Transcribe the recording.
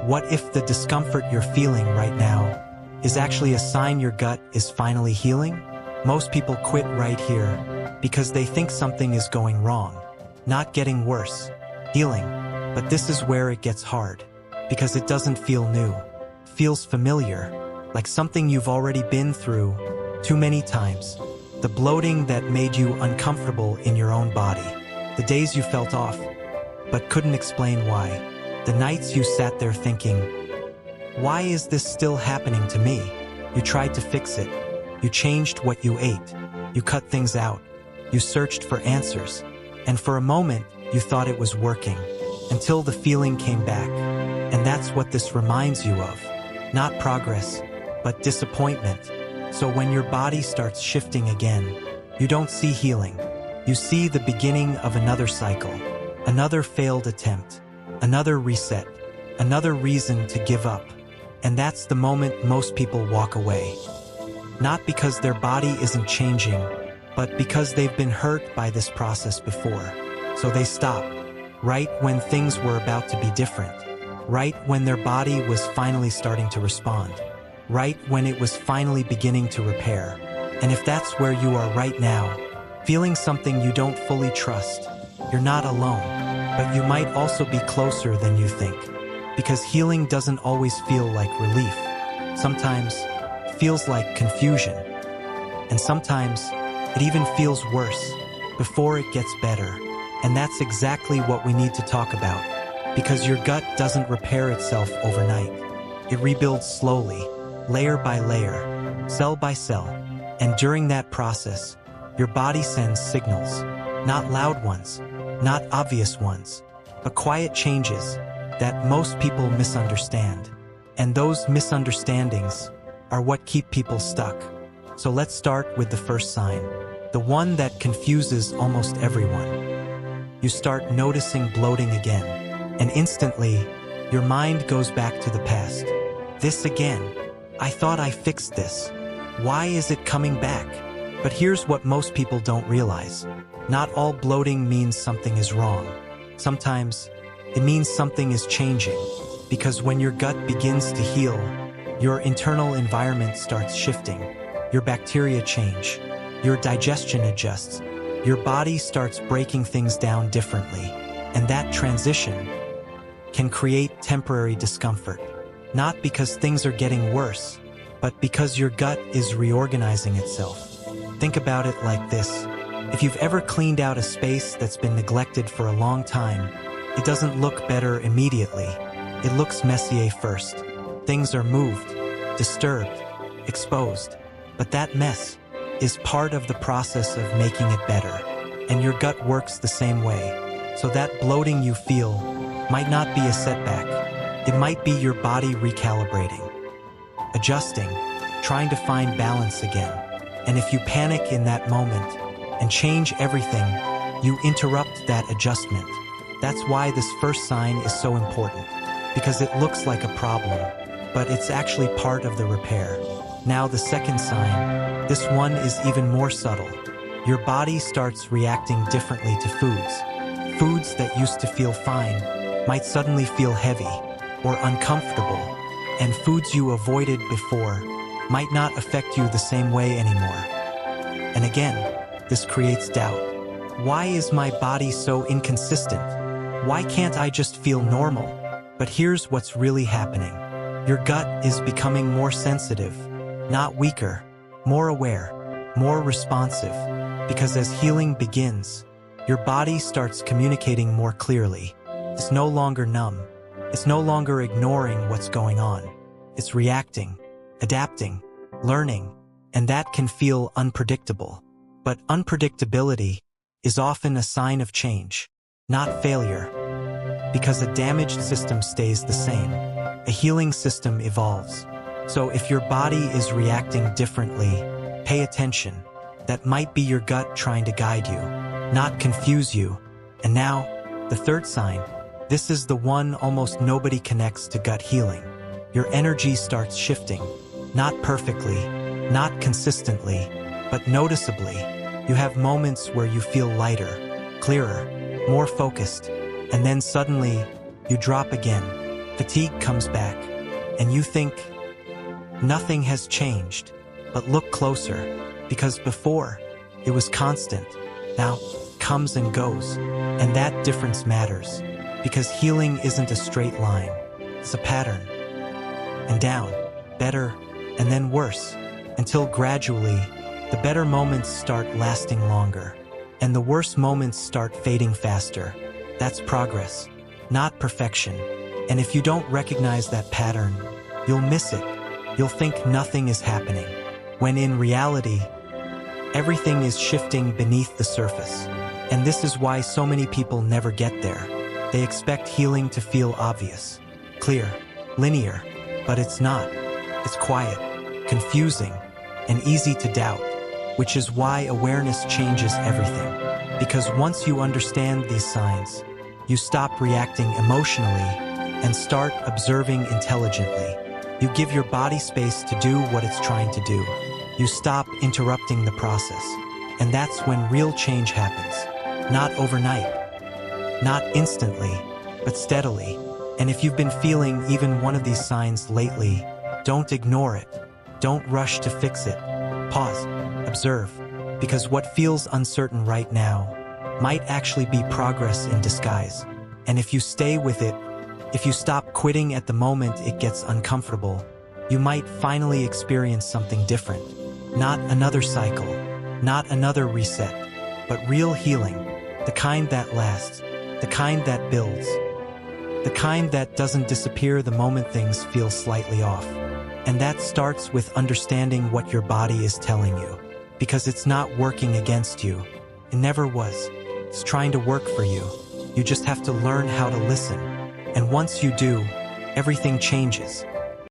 what if the discomfort you're feeling right now is actually a sign your gut is finally healing? Most people quit right here because they think something is going wrong, not getting worse, healing. But this is where it gets hard, because it doesn't feel new. It feels familiar, like something you've already been through too many times. The bloating that made you uncomfortable in your own body. The days you felt off, but couldn't explain why. The nights you sat there thinking, why is this still happening to me? You tried to fix it. You changed what you ate. You cut things out. You searched for answers. And for a moment, you thought it was working, until the feeling came back. And that's what this reminds you of. Not progress, but disappointment. So when your body starts shifting again, you don't see healing. You see the beginning of another cycle, another failed attempt, another reset, another reason to give up. And that's the moment most people walk away. Not because their body isn't changing, but because they've been hurt by this process before. So they stop, right when things were about to be different, right when their body was finally starting to respond, right when it was finally beginning to repair. And if that's where you are right now, feeling something you don't fully trust, you're not alone, but you might also be closer than you think. Because healing doesn't always feel like relief. Sometimes it feels like confusion. And sometimes it even feels worse before it gets better. And that's exactly what we need to talk about. Because your gut doesn't repair itself overnight. It rebuilds slowly, layer by layer, cell by cell. And during that process, your body sends signals, not loud ones, not obvious ones, but quiet changes that most people misunderstand. And those misunderstandings are what keep people stuck. So let's start with the first sign, the one that confuses almost everyone. You start noticing bloating again, and instantly, your mind goes back to the past. This again. I thought I fixed this. Why is it coming back? But here's what most people don't realize. Not all bloating means something is wrong. Sometimes, it means something is changing. Because when your gut begins to heal, your internal environment starts shifting. Your bacteria change. Your digestion adjusts. Your body starts breaking things down differently. And that transition can create temporary discomfort. Not because things are getting worse, but because your gut is reorganizing itself. Think about it like this. If you've ever cleaned out a space that's been neglected for a long time, it doesn't look better immediately. It looks messy first. Things are moved, disturbed, exposed. But that mess is part of the process of making it better. And your gut works the same way. So that bloating you feel might not be a setback. It might be your body recalibrating, adjusting, trying to find balance again. And if you panic in that moment and change everything, you interrupt that adjustment. That's why this first sign is so important, because it looks like a problem, but it's actually part of the repair. Now the second sign, this one is even more subtle. Your body starts reacting differently to foods. Foods that used to feel fine might suddenly feel heavy or uncomfortable, and foods you avoided before might not affect you the same way anymore. And again, this creates doubt. Why is my body so inconsistent? Why can't I just feel normal? But here's what's really happening. Your gut is becoming more sensitive, not weaker, more aware, more responsive. Because as healing begins, your body starts communicating more clearly. It's no longer numb. It's no longer ignoring what's going on. It's reacting, adapting, learning, and that can feel unpredictable. But unpredictability is often a sign of change, not failure. Because a damaged system stays the same. A healing system evolves. So if your body is reacting differently, pay attention. That might be your gut trying to guide you, not confuse you. And now, the third sign. This is the one almost nobody connects to gut healing. Your energy starts shifting. Not perfectly, not consistently, but noticeably. You have moments where you feel lighter, clearer, more focused, and then suddenly, you drop again. Fatigue comes back, and you think nothing has changed. But look closer, because before, it was constant. Now, comes and goes, and that difference matters, because healing isn't a straight line. It's a pattern. And down, better, and then worse, until gradually, the better moments start lasting longer, and the worse moments start fading faster. That's progress, not perfection. And if you don't recognize that pattern, you'll miss it. You'll think nothing is happening, when in reality, everything is shifting beneath the surface. And this is why so many people never get there. They expect healing to feel obvious, clear, linear, but it's not. It's quiet, confusing, and easy to doubt, which is why awareness changes everything. Because once you understand these signs, you stop reacting emotionally and start observing intelligently. You give your body space to do what it's trying to do. You stop interrupting the process. And that's when real change happens. Not overnight, not instantly, but steadily. And if you've been feeling even one of these signs lately, don't ignore it. Don't rush to fix it. Pause, observe, because what feels uncertain right now might actually be progress in disguise. And if you stay with it, if you stop quitting at the moment it gets uncomfortable, you might finally experience something different. Not another cycle, not another reset, but real healing, the kind that lasts, the kind that builds, the kind that doesn't disappear the moment things feel slightly off. And that starts with understanding what your body is telling you, because it's not working against you. It never was. It's trying to work for you. You just have to learn how to listen. And once you do, everything changes.